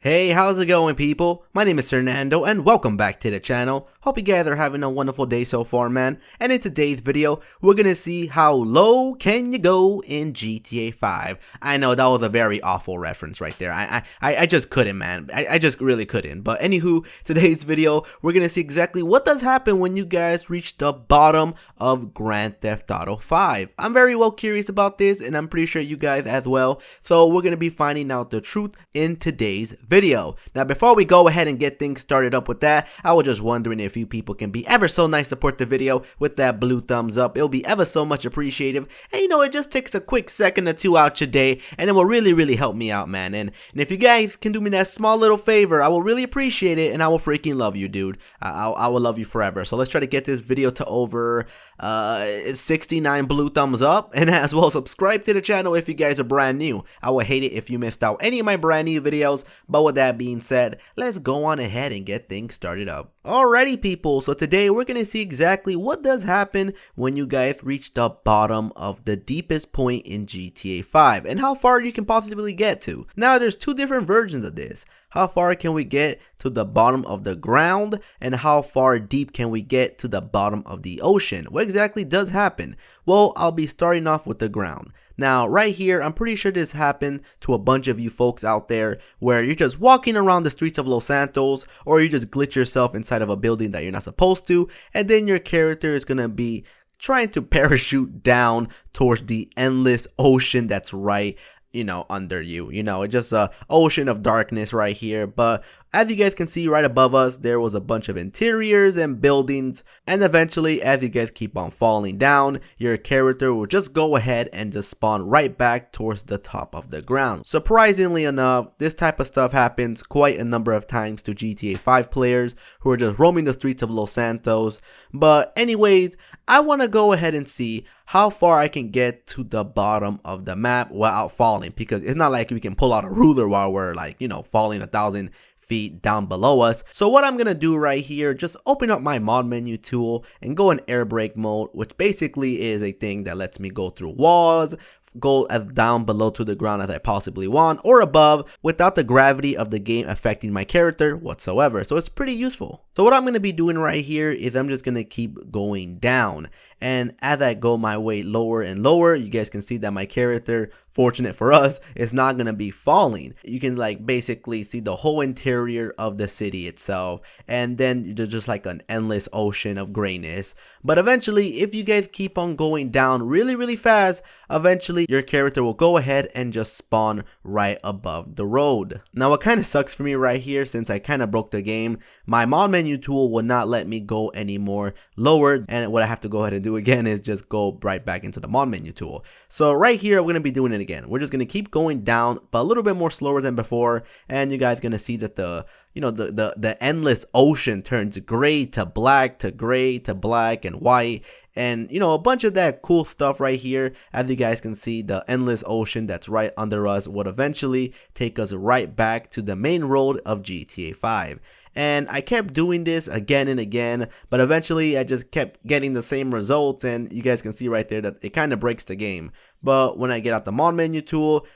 Hey, how's it going, people? My name is Fernando and welcome back to the channel. Hope you guys are having a wonderful day so far, man. And in today's video, we're gonna see how low can you go in GTA 5. I know that was a very awful reference right there. I just couldn't, man. I just really couldn't. But anywho, today's video, we're gonna see exactly what does happen when you guys reach the bottom of Grand Theft Auto 5. I'm very well curious about this, and I'm pretty sure you guys as well. So we're gonna be finding out the truth in today's video. Now, before we go ahead and get things started up with that, I was just wondering if you people can be ever so nice to support the video with that blue thumbs up. It'll be ever so much appreciated. And you know, it just takes a quick second or two out your day, and it will really help me out, man. And if you guys can do me that small little favor, I will really appreciate it, and I will freaking love you, dude. I will love you forever. So let's try to get this video to over 69 blue thumbs up, and as well subscribe to the channel if you guys are brand new. I would hate it if you missed out any of my brand new videos. But with that being said, let's go on ahead and get things started up. Alrighty, people, so today we're gonna see exactly what does happen when you guys reach the bottom of the deepest point in GTA 5 and how far you can possibly get to. Now, there's two different versions of this. How far can we get to the bottom of the ground, and how far deep can we get to the bottom of the ocean? What exactly does happen? Well, I'll be starting off with the ground. Now, right here, I'm pretty sure this happened to a bunch of you folks out there where you're just walking around the streets of Los Santos, or you just glitch yourself inside of a building that you're not supposed to, and then your character is gonna be trying to parachute down towards the endless ocean that's right, you know, under you. You know, it's just a ocean of darkness right here. But as you guys can see right above us, there was a bunch of interiors and buildings, and eventually, as you guys keep on falling down, your character will just go ahead and just spawn right back towards the top of the ground. Surprisingly enough, this type of stuff happens quite a number of times to GTA 5 players who are just roaming the streets of Los Santos. But anyways, I want to go ahead and see how far I can get to the bottom of the map without falling, because it's not like we can pull out a ruler while we're, like, you know, falling 1,000 feet down below us. So what I'm gonna do right here, just open up my mod menu tool and go in air brake mode, which basically is a thing that lets me go through walls, go as down below to the ground as I possibly want, or above, without the gravity of the game affecting my character whatsoever. So it's pretty useful. So what I'm going to be doing right here is I'm just going to keep going down, and as I go my way lower and lower, you guys can see that my character, fortunate for us, is not going to be falling. You can like basically see the whole interior of the city itself, and then there's just like an endless ocean of grayness. But eventually, if you guys keep on going down really fast, eventually your character will go ahead and just spawn right above the road. Now, what kind of sucks for me right here, since I kind of broke the game, my mod menu tool will not let me go any more lower, and what I have to go ahead and do again is just go right back into the mod menu tool. So right here, we're going to be doing it again. We're just going to keep going down, but a little bit more slower than before, and you guys going to see that the endless ocean turns gray to black to gray to black and white, and you know, a bunch of that cool stuff right here. As you guys can see, the endless ocean that's right under us would eventually take us right back to the main road of GTA 5. And I kept doing this again and again, but eventually I just kept getting the same result, and you guys can see right there that it kind of breaks the game. But when I get out the mod menu tool,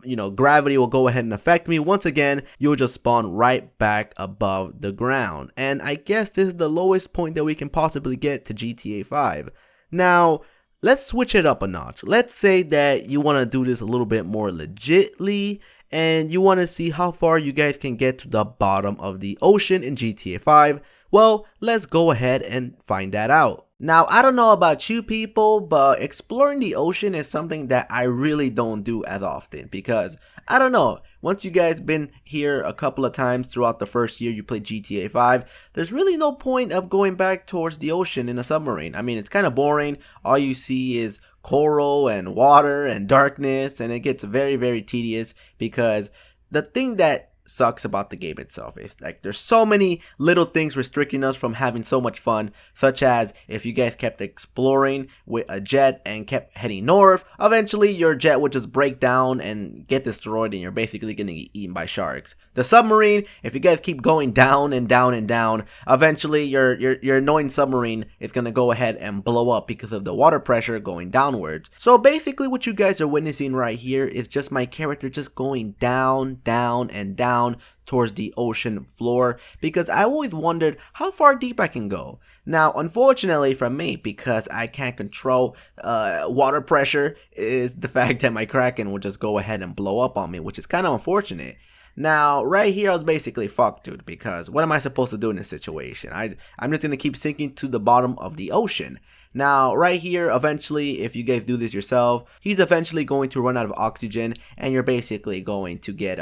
you know, gravity will go ahead and affect me. Once again, you'll just spawn right back above the ground. And I guess this is the lowest point that we can possibly get to GTA 5. Now, let's switch it up a notch. Let's say that you want to do this a little bit more legitly, and you want to see how far you guys can get to the bottom of the ocean in GTA 5. Well, let's go ahead and find that out. Now, I don't know about you people, but exploring the ocean is something that I really don't do as often, because I don't know, once you guys been here a couple of times throughout the first year you played GTA 5, there's really no point of going back towards the ocean in a submarine. I mean, it's kind of boring. All you see is coral and water and darkness, and it gets very tedious, because the thing that sucks about the game itself is like there's so many little things restricting us from having so much fun, such as if you guys kept exploring with a jet and kept heading north, eventually your jet would just break down and get destroyed, and you're basically getting eaten by sharks. The submarine, if you guys keep going down and down and down, eventually your annoying submarine is gonna go ahead and blow up because of the water pressure going downwards. So basically what you guys are witnessing right here is just my character just going down and down down towards the ocean floor, because I always wondered how far deep I can go. Now, unfortunately for me, because I can't control water pressure, is the fact that my Kraken will just go ahead and blow up on me, which is kind of unfortunate. Now, right here, I was basically fucked, dude, because what am I supposed to do in this situation? I'm just going to keep sinking to the bottom of the ocean. Now, right here, eventually, if you guys do this yourself, he's eventually going to run out of oxygen, and you're basically going to get,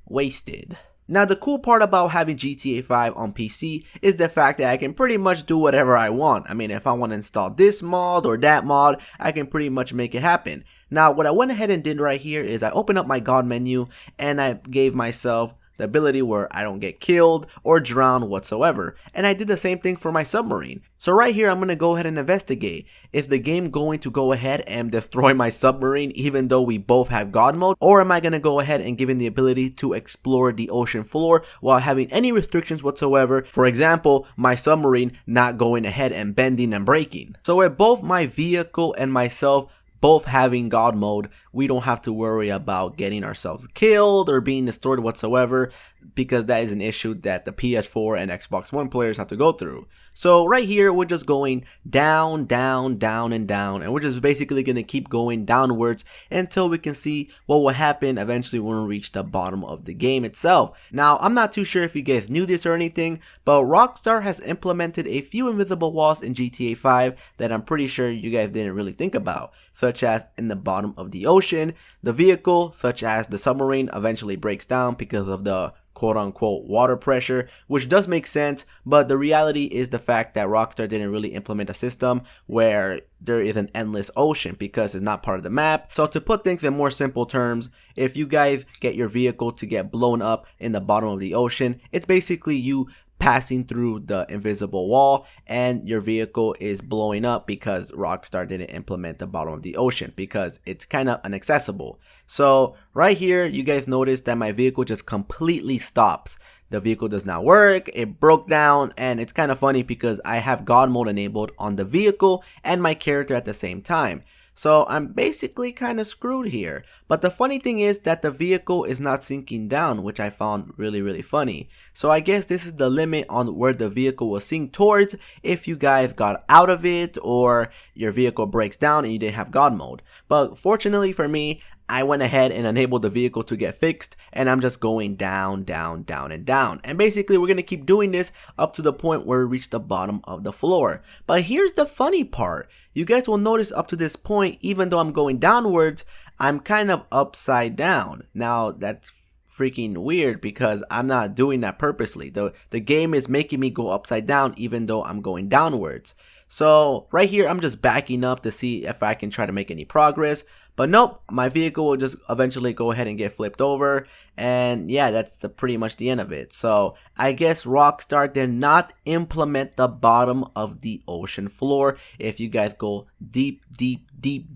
wasted. Now, the cool part about having GTA 5 on PC is the fact that I can pretty much do whatever I want. I mean, if I want to install this mod or that mod, I can pretty much make it happen. Now, what I went ahead and did right here is I opened up my God menu and I gave myself the ability where I don't get killed or drown whatsoever. And I did the same thing for my submarine. So right here, I'm going to go ahead and investigate. Is the game going to go ahead and destroy my submarine even though we both have God mode? Or am I going to go ahead and give him the ability to explore the ocean floor without having any restrictions whatsoever? For example, my submarine not going ahead and bending and breaking. So with both my vehicle and myself both having God mode, we don't have to worry about getting ourselves killed or being destroyed whatsoever, because that is an issue that the PS4 and Xbox One players have to go through. So right here, we're just going down, down, down, and down, and we're just basically going to keep going downwards until we can see what will happen eventually when we reach the bottom of the game itself. Now, I'm not too sure if you guys knew this or anything, but Rockstar has implemented a few invisible walls in GTA 5 that I'm pretty sure you guys didn't really think about, such as in the bottom of the ocean, the vehicle, such as the submarine, eventually breaks down because of the quote-unquote water pressure, which does make sense, but the reality is the fact that Rockstar didn't really implement a system where there is an endless ocean because it's not part of the map. So to put things in more simple terms, if you guys get your vehicle to get blown up in the bottom of the ocean, it's basically you passing through the invisible wall and your vehicle is blowing up because Rockstar didn't implement the bottom of the ocean because it's kind of inaccessible. So right here, you guys notice that my vehicle just completely stops. The vehicle does not work, it broke down, and it's kind of funny because I have God mode enabled on the vehicle and my character at the same time. So I'm basically kind of screwed here. But the funny thing is that the vehicle is not sinking down, which I found really funny. So I guess this is the limit on where the vehicle will sink towards if you guys got out of it or your vehicle breaks down and you didn't have God mode. But fortunately for me, I went ahead and enabled the vehicle to get fixed, and I'm just going down, down, down, and down. And basically, we're going to keep doing this up to the point where we reach the bottom of the floor. But here's the funny part. You guys will notice up to this point, even though I'm going downwards, I'm kind of upside down. Now, that's freaking weird because I'm not doing that purposely. The game is making me go upside down even though I'm going downwards. So right here, I'm just backing up to see if I can try to make any progress. But nope, my vehicle will just eventually go ahead and get flipped over. And yeah, that's pretty much the end of it. So I guess Rockstar did not implement the bottom of the ocean floor if you guys go deep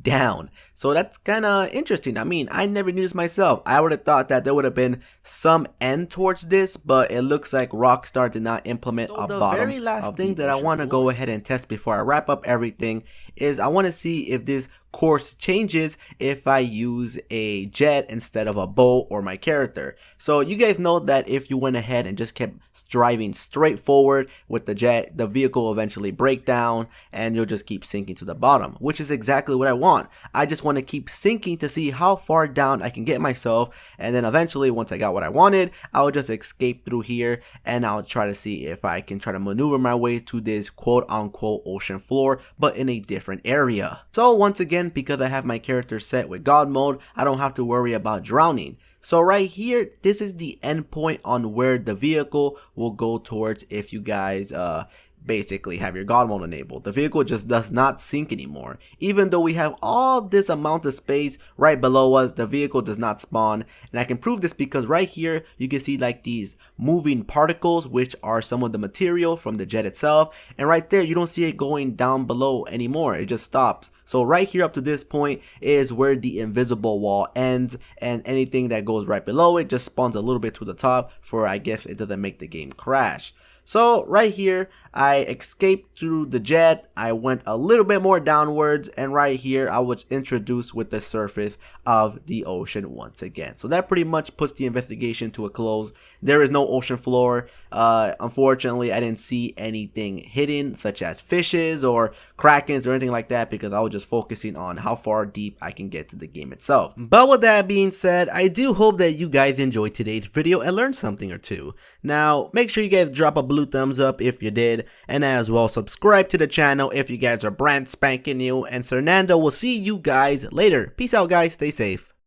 down. So that's kind of interesting. I mean, I never knew this myself. I would have thought that there would have been some end towards this, but it looks like Rockstar did not implement a bottom. The very last thing that I want to go ahead and test before I wrap up everything is I want to see if this course changes if I use a jet instead of a boat or my character. So you guys know that if you went ahead and just kept driving straight forward with the jet, the vehicle will eventually break down and you'll just keep sinking to the bottom, which is exactly what I want. I just want to keep sinking to see how far down I can get myself, and then eventually once I got what I wanted, I'll just escape through here and I'll try to see if I can try to maneuver my way to this quote-unquote ocean floor, but in a different area. So once again, because I have my character set with God mode, I don't have to worry about drowning. So right here, this is the end point on where the vehicle will go towards if you guys basically have your God mode enabled. The vehicle just does not sink anymore. Even though we have all this amount of space right below us, the vehicle does not spawn. And I can prove this because right here, you can see like these moving particles, which are some of the material from the jet itself. And right there, you don't see it going down below anymore. It just stops. So right here up to this point is where the invisible wall ends, and anything that goes right below it just spawns a little bit to the top for, I guess, it doesn't make the game crash. So right here, I escaped through the jet, I went a little bit more downwards, and right here I was introduced with the surface of the ocean once again. So that pretty much puts the investigation to a close. There is no ocean floor. Unfortunately, I didn't see anything hidden such as fishes or krakens or anything like that, because I was just focusing on how far deep I can get to the game itself. But with that being said, I do hope that you guys enjoyed today's video and learned something or two. Now, make sure you guys drop a blue thumbs up if you did, and as well subscribe to the channel if you guys are brand spanking new, and Sir Nando will see you guys later. Peace out guys, stay safe.